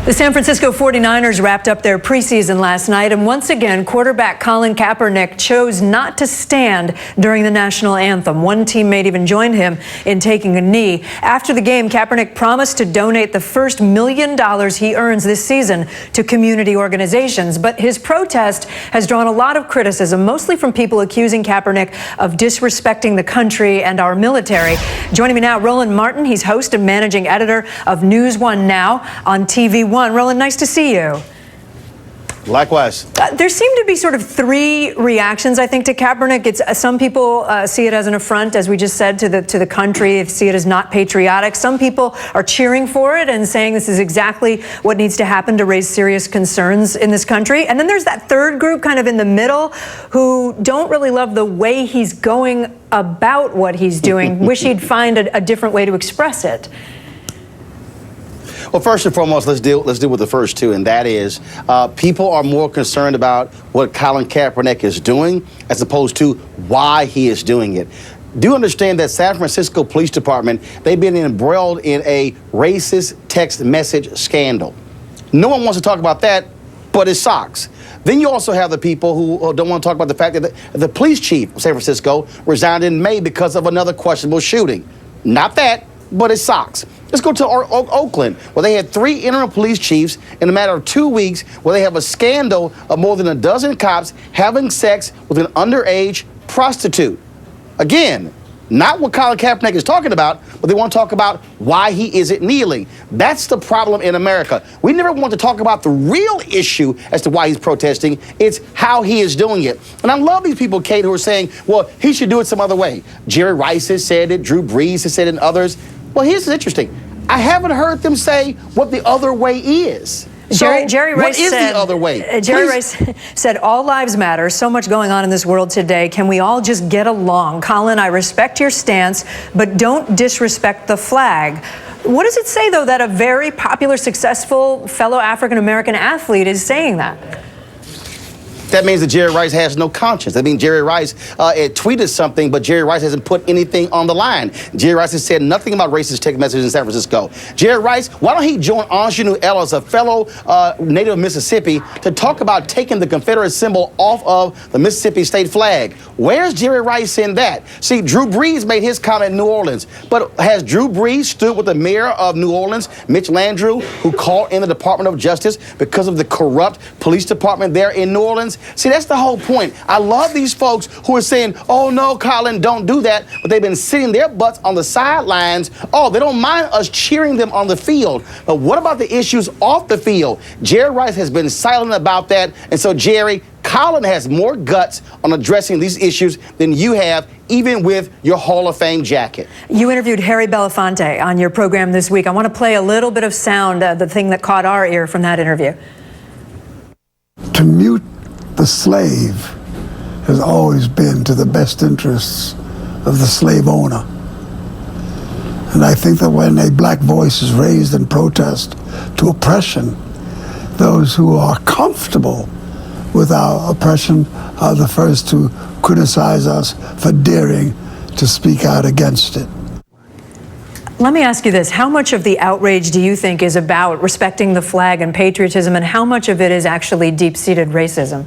The San Francisco 49ers wrapped up their preseason last night, and once again, quarterback Colin Kaepernick chose not to stand during the national anthem. One teammate even joined him in taking a knee. After the game, Kaepernick promised to donate the first $1 million he earns this season to community organizations. But his protest has drawn a lot of criticism, mostly from people accusing Kaepernick of disrespecting the country and our military. Joining me now, Roland Martin. He's host and managing editor of News One Now on TV1. Roland, nice to see you. Likewise. There seem to be sort of three reactions, I think, to Kaepernick. Some people see it as an affront, as we just said, to the country, see it as not patriotic. Some people are cheering for it and saying this is exactly what needs to happen to raise serious concerns in this country. And then there's that third group kind of in the middle who don't really love the way he's going about what he's doing, wish he'd find a different way to express it. Well, first and foremost, let's deal with the first two, and that is people are more concerned about what Colin Kaepernick is doing as opposed to why he is doing it. Do understand that San Francisco Police Department, they've been embroiled in a racist text message scandal. No one wants to talk about that, but it sucks. Then you also have the people who don't want to talk about the fact that the police chief of San Francisco resigned in May because of another questionable shooting. Not that, but it sucks. Let's go to Oakland, where they had 3 interim police chiefs in a matter of 2 weeks, where they have a scandal of more than a dozen cops having sex with an underage prostitute. Again, not what Colin Kaepernick is talking about, but they want to talk about why he isn't kneeling. That's the problem in America. We never want to talk about the real issue as to why he's protesting. It's how he is doing it. And I love these people, Kate, who are saying, well, he should do it some other way. Jerry Rice has said it, Drew Brees has said it, and others. Well, here's what's interesting. I haven't heard them say what the other way is. Jerry Rice what is said, the other way? Jerry Rice said, all lives matter. So much going on in this world today. Can we all just get along? Colin, I respect your stance, but don't disrespect the flag. What does it say, though, that a very popular, successful fellow African-American athlete is saying that? That means that Jerry Rice has no conscience. That means Jerry Rice tweeted something, but Jerry Rice hasn't put anything on the line. Jerry Rice has said nothing about racist text messages in San Francisco. Jerry Rice, why don't he join Ingenue Ellis, a fellow native of Mississippi, to talk about taking the Confederate symbol off of the Mississippi state flag? Where's Jerry Rice in that? See, Drew Brees made his comment in New Orleans, but has Drew Brees stood with the mayor of New Orleans, Mitch Landrieu, who called in the Department of Justice because of the corrupt police department there in New Orleans? See, that's the whole point. I love these folks who are saying, oh, no, Colin, don't do that. But they've been sitting their butts on the sidelines. Oh, they don't mind us cheering them on the field. But what about the issues off the field? Jerry Rice has been silent about that. And so, Jerry, Colin has more guts on addressing these issues than you have, even with your Hall of Fame jacket. You interviewed Harry Belafonte on your program this week. I want to play a little bit of sound, the thing that caught our ear from that interview. To mute the slave has always been to the best interests of the slave owner. And I think that when a black voice is raised in protest to oppression, those who are comfortable with our oppression are the first to criticize us for daring to speak out against it. Let me ask you this. How much of the outrage do you think is about respecting the flag and patriotism, and how much of it is actually deep-seated racism?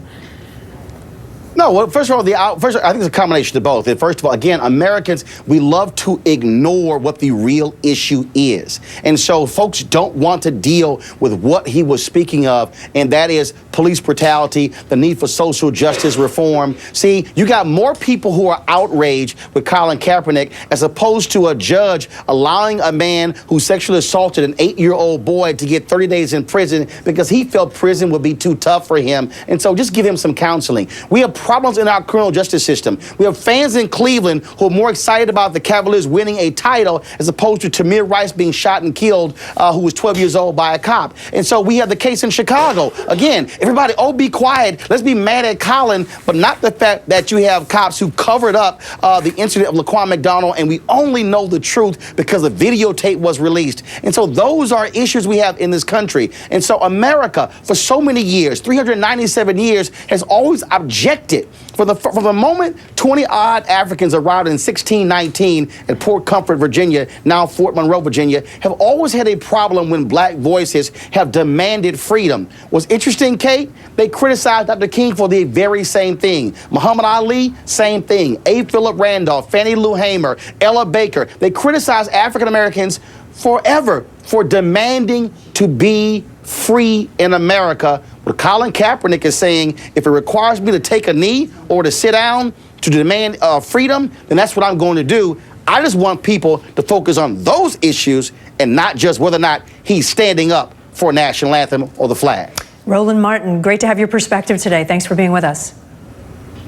No, well, first of all, I think it's a combination of both. And first of all, again, Americans, we love to ignore what the real issue is. And so folks don't want to deal with what he was speaking of, and that is police brutality, the need for social justice reform. See, you got more people who are outraged with Colin Kaepernick as opposed to a judge allowing a man who sexually assaulted an 8-year-old boy to get 30 days in prison because he felt prison would be too tough for him. And so just give him some counseling. We have problems in our criminal justice system. We have fans in Cleveland who are more excited about the Cavaliers winning a title as opposed to Tamir Rice being shot and killed, who was 12 years old by a cop. And so we have the case in Chicago. Again, everybody, oh, be quiet. Let's be mad at Colin, but not the fact that you have cops who covered up the incident of Laquan McDonald, and we only know the truth because the videotape was released. And so those are issues we have in this country. And so America, for so many years, 397 years, has always objected expected. From the moment 20-odd Africans arrived in 1619 at Port Comfort, Virginia, now Fort Monroe, Virginia, have always had a problem when black voices have demanded freedom. What's interesting, Kate, they criticized Dr. King for the very same thing. Muhammad Ali, same thing. A. Philip Randolph, Fannie Lou Hamer, Ella Baker. They criticized African Americans forever for demanding to be free in America. What Colin Kaepernick is saying, if it requires me to take a knee or to sit down to demand freedom, then that's what I'm going to do. I just want people to focus on those issues and not just whether or not he's standing up for a national anthem or the flag. Roland Martin, great to have your perspective today. Thanks for being with us.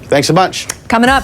Thanks so much. Coming up.